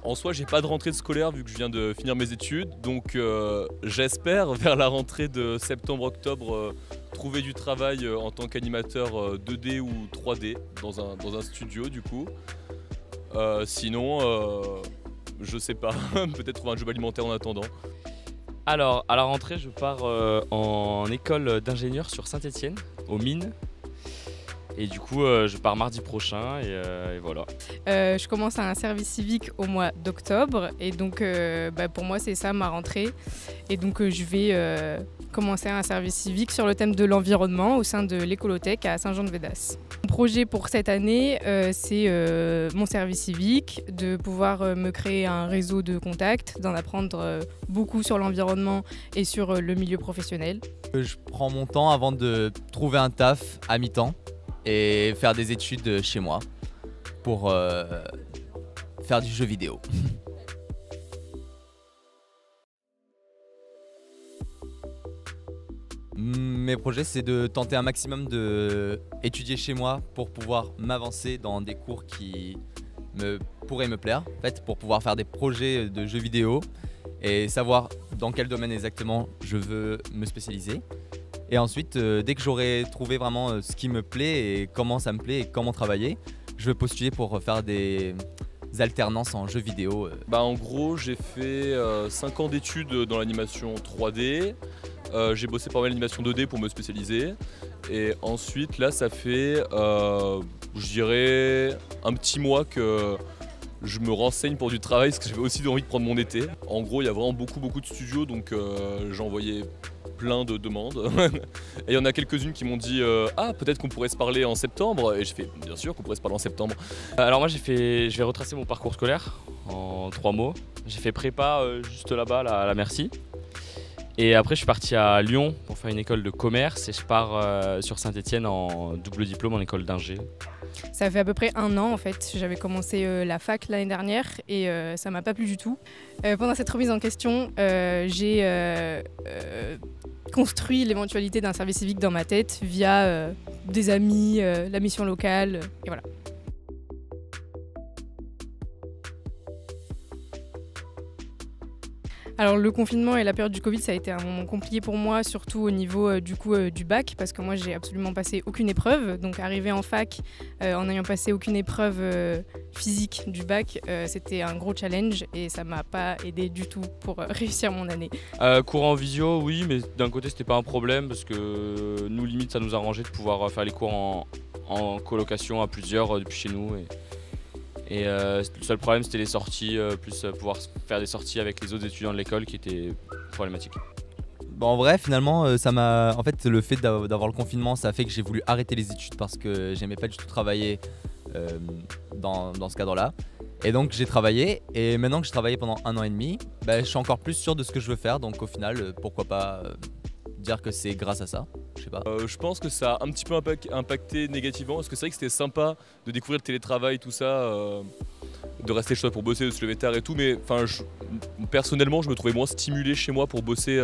En soi, j'ai pas de rentrée de scolaire vu que je viens de finir mes études, donc j'espère vers la rentrée de septembre-octobre trouver du travail en tant qu'animateur 2D ou 3D dans un studio du coup. Sinon, je sais pas, peut-être trouver un job alimentaire en attendant. Alors, à la rentrée, je pars en école d'ingénieur sur Saint-Étienne, aux mines. Et du coup, je pars mardi prochain et voilà. Je commence un service civique au mois d'octobre et donc pour moi c'est ça ma rentrée. Et donc je vais commencer un service civique sur le thème de l'environnement au sein de l'écolothèque à Saint-Jean-de-Védas. Mon projet pour cette année, c'est mon service civique, de pouvoir me créer un réseau de contacts, d'en apprendre beaucoup sur l'environnement et sur le milieu professionnel. Je prends mon temps avant de trouver un taf à mi-temps et faire des études chez moi pour faire du jeu vidéo. Mes projets, c'est de tenter un maximum d'étudier chez moi pour pouvoir m'avancer dans des cours qui pourraient me plaire, en fait, pour pouvoir faire des projets de jeux vidéo et savoir dans quel domaine exactement je veux me spécialiser. Et ensuite, dès que j'aurai trouvé vraiment ce qui me plaît et comment ça me plaît et comment travailler, je vais postuler pour faire des alternances en jeux vidéo. En gros, j'ai fait 5 ans d'études dans l'animation 3D. J'ai bossé pas mal l'animation 2D pour me spécialiser. Et ensuite, là, ça fait, je dirais, un petit mois que je me renseigne pour du travail parce que j'avais aussi envie de prendre mon été. En gros, il y a vraiment beaucoup de studios, donc j'ai envoyé plein de demandes. Et il y en a quelques-unes qui m'ont dit ah, peut-être qu'on pourrait se parler en septembre. Et j'ai fait bien sûr qu'on pourrait se parler en septembre. Alors moi, je vais retracer mon parcours scolaire en 3 mots. J'ai fait prépa juste là-bas, à la Merci. Et après, je suis parti à Lyon pour faire une école de commerce et je pars sur Saint-Étienne en double diplôme en école d'ingé. Ça fait à peu près 1 an en fait. J'avais commencé la fac l'année dernière et ça m'a pas plu du tout. Pendant cette remise en question, j'ai construit l'éventualité d'un service civique dans ma tête via des amis, la mission locale et voilà. Alors le confinement et la période du Covid, ça a été un moment compliqué pour moi, surtout au niveau du bac, parce que moi j'ai absolument passé aucune épreuve. Donc arriver en fac en n'ayant passé aucune épreuve physique du bac, c'était un gros challenge et ça m'a pas aidé du tout pour réussir mon année. Cours en visio, oui, mais d'un côté c'était pas un problème parce que nous limite ça nous arrangeait de pouvoir faire les cours en colocation à plusieurs depuis chez nous. Et le seul problème c'était les sorties, plus pouvoir faire des sorties avec les autres étudiants de l'école qui étaient problématiques. En vrai, finalement, en fait, le fait d'avoir le confinement, ça a fait que j'ai voulu arrêter les études parce que j'aimais pas du tout travailler dans ce cadre-là. Et donc j'ai travaillé, et maintenant que j'ai travaillé pendant 1 an et demi, je suis encore plus sûr de ce que je veux faire. Donc au final, pourquoi pas dire que c'est grâce à ça. Je sais pas. Je pense que ça a un petit peu impacté négativement parce que c'est vrai que c'était sympa de découvrir le télétravail, tout ça, de rester chez soi pour bosser, de se lever tard et tout, mais personnellement je me trouvais moins stimulé chez moi pour bosser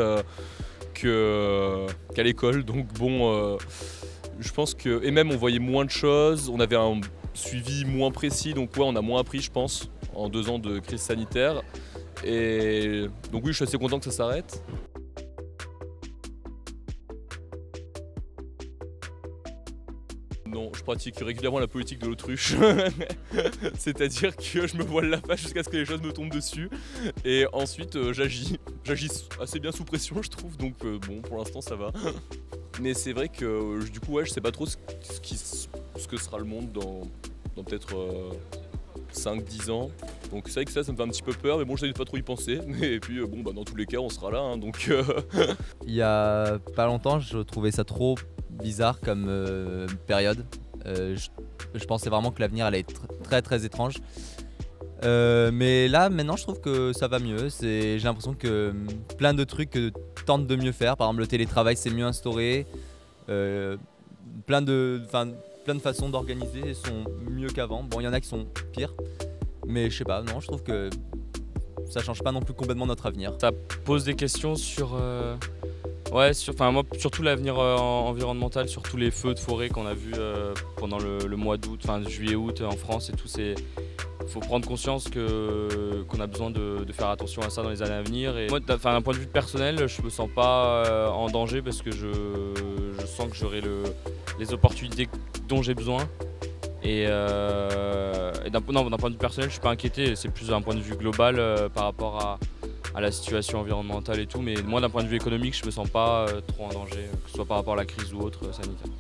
qu'à l'école, donc bon, je pense que, et même on voyait moins de choses, on avait un suivi moins précis, donc ouais, on a moins appris je pense en 2 ans de crise sanitaire, et donc oui, je suis assez content que ça s'arrête. Non, je pratique régulièrement la politique de l'autruche, c'est-à-dire que je me voile la face jusqu'à ce que les choses me tombent dessus et ensuite j'agis assez bien sous pression je trouve, donc bon, pour l'instant ça va. Mais c'est vrai que du coup ouais, je sais pas trop ce que sera le monde dans peut-être 5-10 ans, donc c'est vrai que ça me fait un petit peu peur, mais bon, j'essaie de pas trop y penser, et puis dans tous les cas on sera là, hein, donc Il y a pas longtemps, je trouvais ça trop bizarre comme période. Je pensais vraiment que l'avenir allait être très étrange. Mais là, maintenant, je trouve que ça va mieux. J'ai l'impression que plein de trucs tentent de mieux faire. Par exemple, le télétravail s'est mieux instauré. Plein de façons d'organiser sont mieux qu'avant. Bon, il y en a qui sont pires. Mais je sais pas, non, je trouve que ça change pas non plus complètement notre avenir. Ça pose des questions sur... Ouais, moi, surtout l'avenir environnemental, sur tous les feux de forêt qu'on a vus pendant le mois d'août, juillet-août en France et tout. faut prendre conscience qu'on a besoin de faire attention à ça dans les années à venir. Et moi, d'un point de vue personnel, je me sens pas en danger parce que je sens que j'aurai les opportunités dont j'ai besoin. Et d'un point de vue personnel, je suis pas inquiété. C'est plus d'un point de vue global par rapport à la situation environnementale et tout. Mais moi, d'un point de vue économique, je me sens pas trop en danger, que ce soit par rapport à la crise ou autre sanitaire.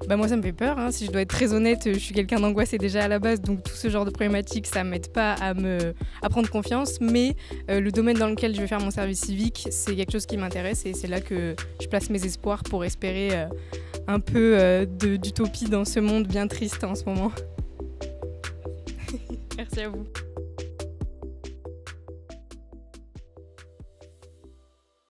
Bah moi ça me fait peur, hein. Si je dois être très honnête, je suis quelqu'un d'angoissé déjà à la base, donc tout ce genre de problématiques ça m'aide pas à prendre confiance, mais le domaine dans lequel je vais faire mon service civique c'est quelque chose qui m'intéresse et c'est là que je place mes espoirs pour espérer un peu d'utopie dans ce monde bien triste en ce moment. Merci à vous.